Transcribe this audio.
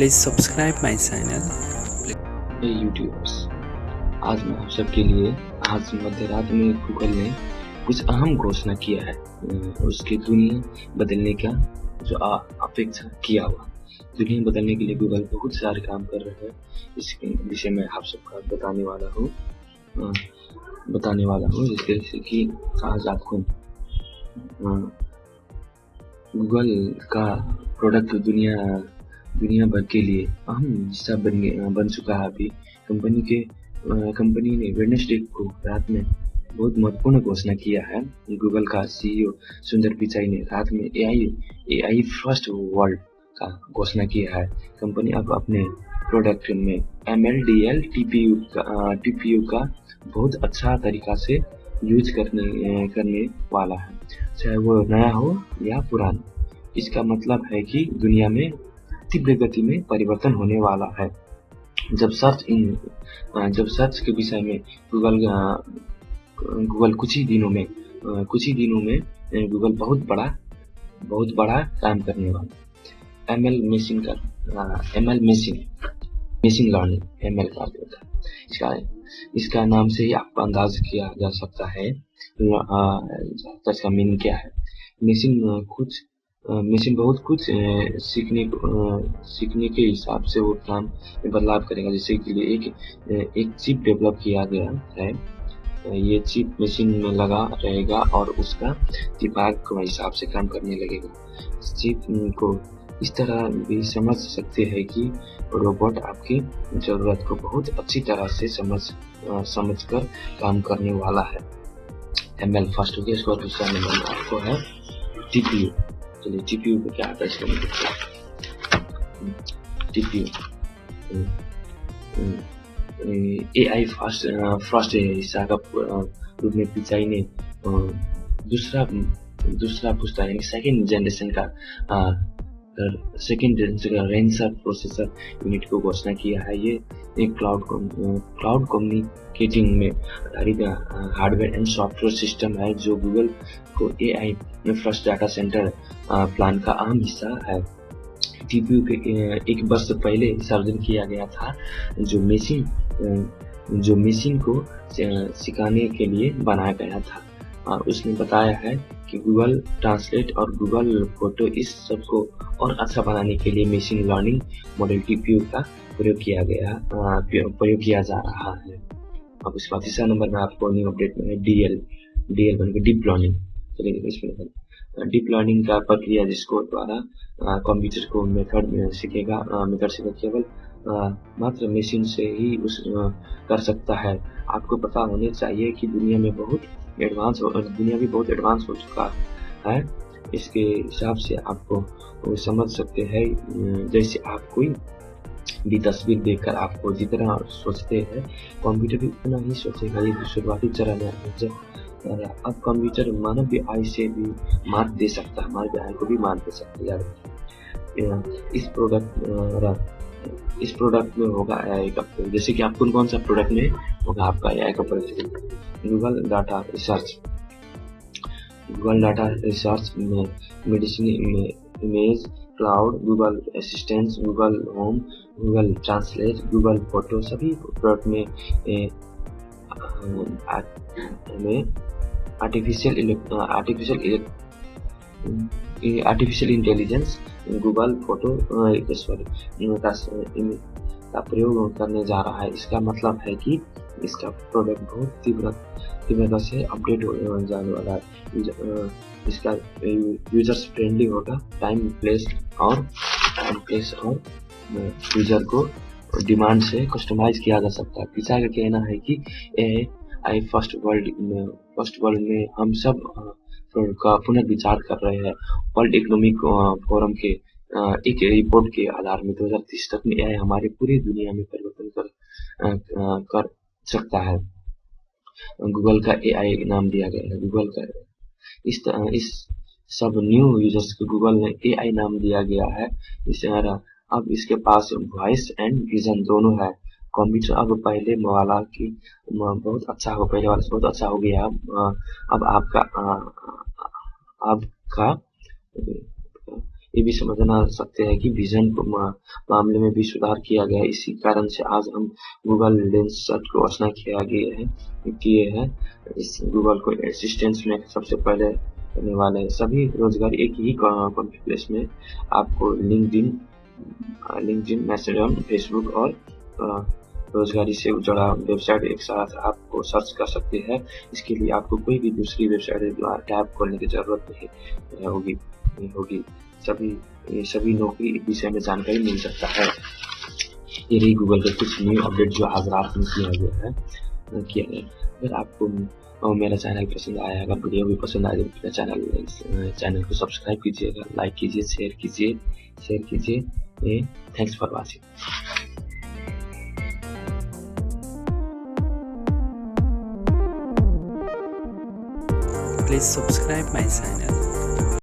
Please subscribe my channel. YouTubers, आज मैं आप सबके लिए आज मध्य रात में गूगल ने कुछ अहम घोषणा किया है। उसकी दुनिया बदलने का जो अपेक्षा किया हुआ दुनिया बदलने के लिए गूगल बहुत सारे काम कर रहे हैं। इसके विषय में आप सबका बताने वाला हूँ जैसे कि आज आपको गूगल का प्रोडक्ट दुनिया भर के लिए अहम हिस्सा बन चुका है। अभी कंपनी ने वेडनेसडे को रात में बहुत महत्वपूर्ण घोषणा किया है। गूगल का सीईओ सुंदर पिचाई ने रात में एआई फर्स्ट वर्ल्ड का घोषणा किया है। कंपनी अब अपने प्रोडक्ट में MLDL TPU का बहुत अच्छा तरीका से यूज करने वाला है, चाहे वो नया हो या पुराना। इसका मतलब है कि दुनिया में तीव्र गति में परिवर्तन होने वाला है। जब सर्च के विषय में गूगल कुछ ही दिनों में गूगल बहुत बड़ा काम करने वाला मशीन लर्निंग ML का होता है। इसका नाम से ही आपको अंदाज किया जा सकता है इसका मीनिंग क्या है। मशीन बहुत कुछ सीखने के हिसाब से वो काम में बदलाव करेगा। जैसे कि एक चिप डेवलप किया गया है, ये चिप मशीन में लगा रहेगा और उसका दिमाग के हिसाब से काम करने लगेगा। चिप को इस तरह भी समझ सकते हैं कि रोबोट आपकी जरूरत को बहुत अच्छी तरह से समझकर काम करने वाला है। ML फर्स्ट हो गया। इसको दूसरा नंबर आपको है TPU। चलिए TPU को क्या आता है इसका मतलब। TPU AI फर्स्ट हिस्सा का रूप में पिचाई ने दूसरा पुस्ता यानी सेकेंड जनरेशन का रेंसर प्रोसेसर यूनिट को घोषणा किया है। ये एक क्लाउड कम्युनिकेटिंग में आधारित हार्डवेयर एंड सॉफ्टवेयर सिस्टम है जो गूगल को AI first data centre plan का अहम हिस्सा है। TPU के एक वर्ष पहले सर्जन किया गया था, जो मशीन को सिखाने के लिए बनाया गया था। उसने बताया है कि गूगल ट्रांसलेट और गूगल फोटो इस सब को और अच्छा बनाने के लिए मशीन लर्निंग मॉडल TPU का प्रयोग किया जा रहा है। अब इसका तीसरा नंबर में आपको न्यू अपडेट में DL बन गया डीप लर्निंग। चलिए इसमें डीप लर्निंग का प्रक्रिया जिसको द्वारा कंप्यूटर को मेथड सीखेगा केवल मात्र मशीन से ही कर सकता है। आपको पता होने चाहिए कि दुनिया भी बहुत एडवांस हो चुका है। इसके हिसाब से आपको समझ सकते हैं, जैसे आप कोई भी तस्वीर देखकर आपको जितना सोचते हैं कंप्यूटर भी उतना ही सोचेगा। ये शुरुआती चरण है। अब कंप्यूटर मानव आय से भी मात दे सकता है, मानव आय को भी मात दे सकता है। इस प्रोडक्ट में होगा AI का प्रयोग। जैसे कि आप कौन सा प्रोडक्ट में होगा आपका AI का प्रयोग। गूगल डाटा रिसर्च में medicine image cloud, Google assistant, Google home, Google translate, Google photo सभी प्रोडक्ट में आर्टिफिशियल इंटेलिजेंस गूगल फोटो का प्रयोग करने जा रहा है। इसका मतलब है कि इसका प्रोडक्ट बहुत तीव्रता से अपडेट होने जाने वाला है। इसका यूजर्स फ्रेंडली होगा, टाइम प्लेस और यूजर को डिमांड से कस्टमाइज किया जा सकता है। पिचाई का कहना है कि AI फर्स्ट वर्ल्ड में हम सब का पुनर्विचार कर रहे हैं। वर्ल्ड इकोनॉमिक फोरम के एक रिपोर्ट के आधार में 2030 तक में AI हमारे पूरी दुनिया में परिवर्तन कर सकता है। गूगल का AI नाम दिया गया है। गूगल का इस सब न्यू यूजर्स को गूगल ने AI नाम दिया गया है। इस तरह अब इसके पास वॉइस एंड विजन दोनों है। कंप्यूटर अब पहले वाला की बहुत अच्छा हो गया। अब आपका ये भी समझना सकते हैं कि विजन को मामले में भी सुधार किया गया है। इसी कारण से आज हम गूगल लेंस सर्च को घोषणा किए हैं। इस गूगल को असिस्टेंस में सबसे पहले करने वाले हैं। सभी रोजगार एक ही कॉन्टेक्ट प्लेस में आपको लिंक्डइन, मैसेंजर, फेसबुक और रोजगारी से जुड़ा वेबसाइट एक साथ आपको सर्च कर सकते हैं। इसके लिए आपको कोई भी दूसरी वेबसाइट द्वारा टैब खोलने की जरूरत नहीं होगी। सभी नौकरी एक विषय में जानकारी मिल सकता है। ये रही गूगल के कुछ न्यू अपडेट जो आज रात में किया गया। अगर आपको मेरा चैनल पसंद आया, अगर वीडियो भी पसंद आए तो चैनल को सब्सक्राइब कीजिएगा, लाइक कीजिए, शेयर कीजिए। Thanks for watching. Please subscribe my channel.